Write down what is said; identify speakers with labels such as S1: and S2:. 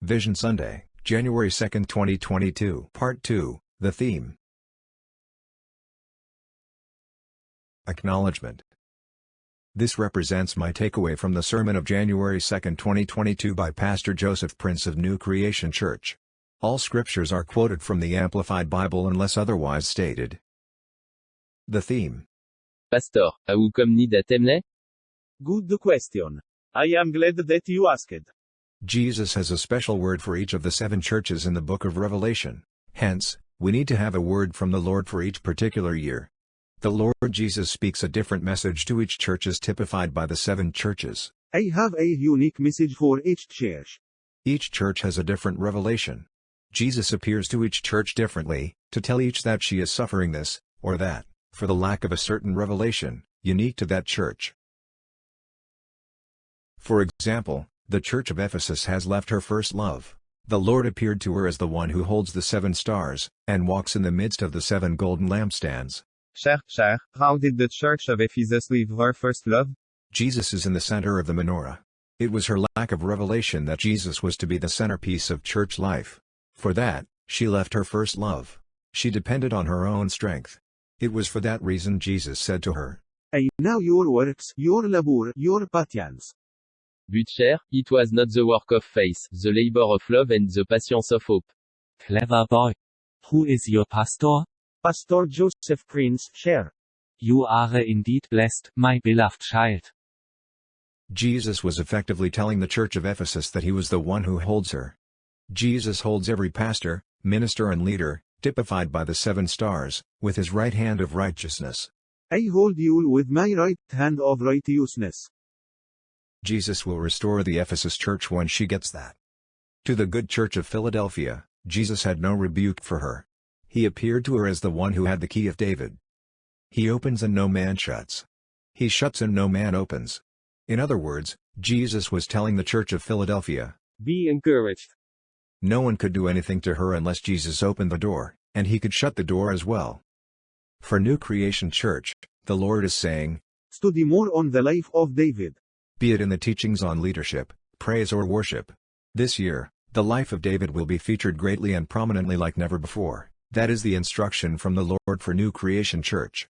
S1: Vision Sunday, January 2, 2022. Part 2, The Theme. Acknowledgement. This represents my takeaway from the sermon of January 2, 2022 by Pastor Joseph Prince of New Creation Church. All scriptures are quoted from the Amplified Bible unless otherwise stated. The theme.
S2: Pastor, avez-vous comme ni de thème?
S3: Good question. I am glad that you asked.
S1: Jesus has a special word for each of the 7 churches in the book of Revelation. Hence, we need to have a word from the Lord for each particular year. The Lord Jesus speaks a different message to each church as typified by the 7 churches.
S3: I have a unique message for each church.
S1: Each church has a different revelation. Jesus appears to each church differently, to tell each that she is suffering this, or that, for the lack of a certain revelation, unique to that church. For example, the church of Ephesus has left her first love. The Lord appeared to her as the one who holds the 7 stars, and walks in the midst of the 7 golden lampstands.
S4: Cher, how did the church of Ephesus leave her first love?
S1: Jesus is in the center of the menorah. It was her lack of revelation that Jesus was to be the centerpiece of church life. For that, she left her first love. She depended on her own strength. It was for that reason Jesus said to her,
S3: I know your works, your labor, your patience.
S2: But cher, it was not the work of faith, the labor of love and the patience of hope.
S5: Clever boy. Who is your pastor?
S3: Pastor Joseph Prince, Chair.
S5: You are indeed blessed, my beloved child.
S1: Jesus was effectively telling the church of Ephesus that he was the one who holds her. Jesus holds every pastor, minister and leader, typified by the 7 stars, with his right hand of righteousness.
S3: I hold you with my right hand of righteousness.
S1: Jesus will restore the Ephesus church when she gets that. To the good church of Philadelphia, Jesus had no rebuke for her. He appeared to her as the one who had the key of David. He opens and no man shuts. He shuts and no man opens. In other words, Jesus was telling the church of Philadelphia,
S3: be encouraged.
S1: No one could do anything to her unless Jesus opened the door, and he could shut the door as well. For New Creation Church, the Lord is saying,
S3: study more on the life of David.
S1: Be it in the teachings on leadership, praise or worship. This year, the life of David will be featured greatly and prominently like never before. That is the instruction from the Lord for New Creation Church.